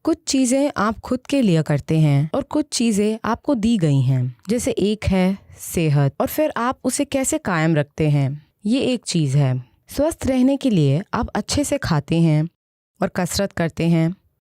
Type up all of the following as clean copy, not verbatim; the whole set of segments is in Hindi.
कुछ चीज़ें आप खुद के लिए करते हैं और कुछ चीज़ें आपको दी गई हैं। जैसे एक है सेहत और फिर आप उसे कैसे कायम रखते हैं, ये एक चीज़ है। स्वस्थ रहने के लिए आप अच्छे से खाते हैं और कसरत करते हैं।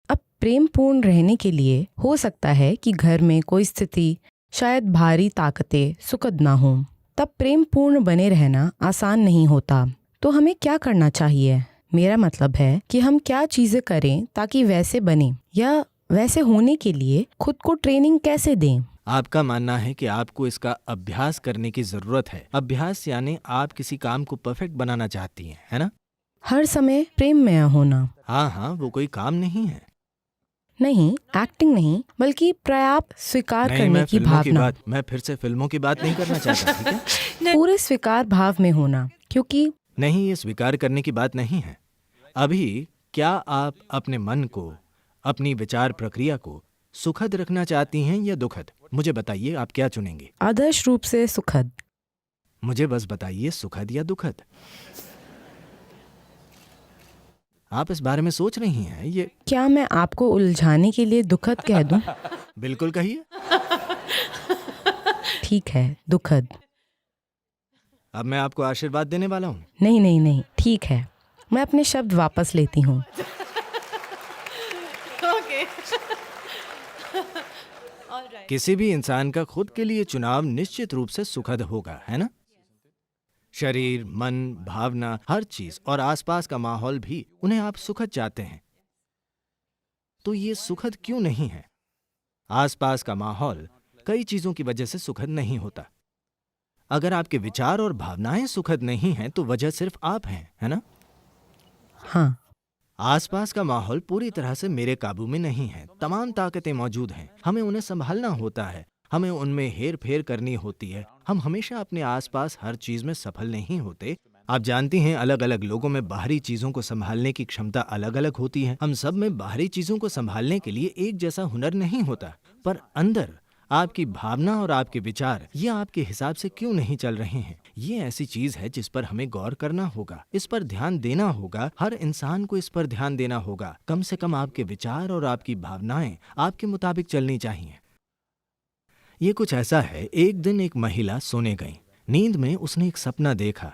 अब प्रेम पूर्ण रहने के लिए हो सकता है कि घर में कोई स्थिति शायद भारी ताकतें सुखद ना हो, तब प्रेम पूर्ण बने रहना आसान नहीं होता। तो हमें क्या करना चाहिए? मेरा मतलब है कि हम क्या चीज़ें करें ताकि वैसे बने, या वैसे होने के लिए खुद को ट्रेनिंग कैसे दें। आपका मानना है कि आपको इसका अभ्यास करने की जरूरत है। अभ्यास यानी आप किसी काम को परफेक्ट बनाना चाहती हैं, है ना? हर समय प्रेम में होना। हाँ, वो कोई काम नहीं है। नहीं, एक्टिंग नहीं, बल्कि पर्याप्त स्वीकार नहीं, करने मैं की फिल्मों की भावना। बात मैं फिर से फिल्मों की बात नहीं करना चाहता, ठीक है? पूरे स्वीकार भाव में होना, क्योंकि नहीं, ये स्वीकार करने की बात नहीं है। अभी क्या आप अपने मन को, अपनी विचार प्रक्रिया को सुखद रखना चाहती हैं या दुखद? मुझे बताइए, आप क्या चुनेंगे? आदर्श रूप से सुखद। मुझे बस बताइए, सुखद या दुखद? आप इस बारे में सोच रही हैं? ये क्या मैं आपको उलझाने के लिए दुखद कह दूं? बिल्कुल कहिए। ठीक है, दुखद। अब मैं आपको आशीर्वाद देने वाला हूँ। नहीं नहीं नहीं, ठीक है, मैं अपने शब्द वापस लेती हूँ। किसी भी इंसान का खुद के लिए चुनाव निश्चित रूप से सुखद होगा, है ना? शरीर, मन, भावना, हर चीज और आसपास का माहौल भी उन्हें आप सुखद चाहते हैं। तो ये सुखद क्यों नहीं है? आसपास का माहौल कई चीजों की वजह से सुखद नहीं होता। अगर आपके विचार और भावनाएं सुखद नहीं हैं तो वजह सिर्फ आप हैं, है ना? हाँ, आसपास का माहौल पूरी तरह से मेरे काबू में नहीं है। तमाम ताकतें मौजूद हैं, हमें उन्हें संभालना होता है, हमें उनमें हेर फेर करनी होती है। हम हमेशा अपने आसपास हर चीज में सफल नहीं होते। आप जानती हैं, अलग अलग लोगों में बाहरी चीजों को संभालने की क्षमता अलग अलग होती है। हम सब में बाहरी चीजों को संभालने के लिए एक जैसा हुनर नहीं होता, पर अंदर आपकी भावना और आपके विचार ये आपके हिसाब से क्यों नहीं चल रहे हैं, ये ऐसी चीज है जिस पर हमें गौर करना होगा, इस पर ध्यान देना होगा। हर इंसान को इस पर ध्यान देना होगा। कम से कम आपके विचार और आपकी भावनाएं आपके मुताबिक चलनी चाहिए। ये कुछ ऐसा है, एक दिन एक महिला सोने गई। नींद में उसने एक सपना देखा।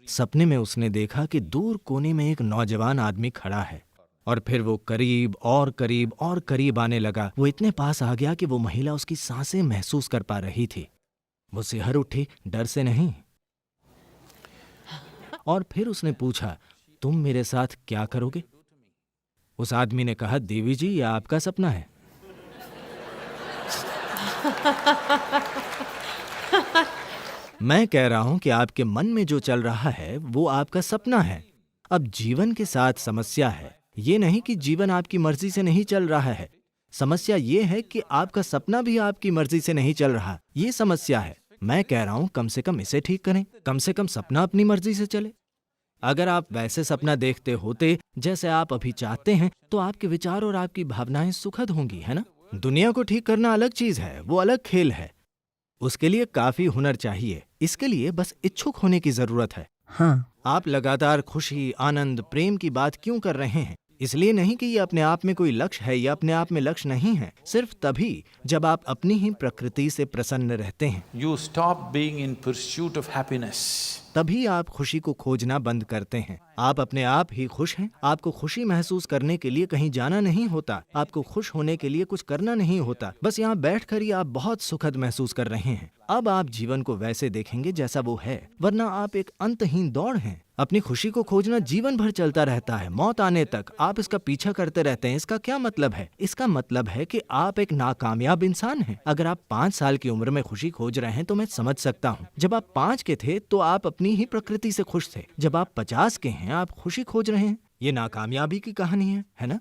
सपने में उसने देखा कि दूर कोने में एक नौजवान आदमी खड़ा है और फिर वो करीब और करीब और करीब आने लगा। वो इतने पास आ गया कि वो महिला उसकी सांसें महसूस कर पा रही थी। वो सिहर उठी, डर से नहीं। और फिर उसने पूछा, तुम मेरे साथ क्या करोगे? उस आदमी ने कहा, देवी जी, यह आपका सपना है। मैं कह रहा हूं कि आपके मन में जो चल रहा है वो आपका सपना है। अब जीवन के साथ समस्या है, ये नहीं कि जीवन आपकी मर्जी से नहीं चल रहा है। समस्या ये है कि आपका सपना भी आपकी मर्जी से नहीं चल रहा, ये समस्या है। मैं कह रहा हूं, कम से कम इसे ठीक करें, कम से कम सपना अपनी मर्जी से चले। अगर आप वैसे सपना देखते होते जैसे आप अभी चाहते हैं तो आपके विचार और आपकी भावनाएं सुखद होंगी, है ना? दुनिया को ठीक करना अलग चीज है, वो अलग खेल है। उसके लिए काफी हुनर चाहिए। इसके लिए बस इच्छुक होने की जरूरत है। हाँ, आप लगातार खुशी, आनंद, प्रेम की बात क्यों कर रहे हैं? इसलिए नहीं कि ये अपने आप में कोई लक्ष्य है या अपने आप में लक्ष्य नहीं है। सिर्फ तभी जब आप अपनी ही प्रकृति से प्रसन्न रहते हैं, You stop being in pursuit of happiness. तभी आप खुशी को खोजना बंद करते हैं। आप अपने आप ही खुश हैं। आपको खुशी महसूस करने के लिए कहीं जाना नहीं होता। आपको खुश होने के लिए कुछ करना नहीं होता। बस यहाँ बैठकर ही आप बहुत सुखद महसूस कर रहे हैं। अब आप जीवन को वैसे देखेंगे जैसा वो है, वरना आप एक अंतहीन दौड़ हैं। अपनी खुशी को खोजना जीवन भर चलता रहता है, मौत आने तक आप इसका पीछा करते रहते हैं। इसका क्या मतलब है? इसका मतलब है कि आप एक नाकामयाब इंसान हैं। अगर आप 5 साल की उम्र में खुशी खोज रहे हैं तो मैं समझ सकता हूँ। जब आप 5 के थे तो आप अपनी ही प्रकृति से खुश थे। जब आप 50 के हैं, आप खुशी खोज रहे हैं। ये नाकामयाबी की कहानी है ना?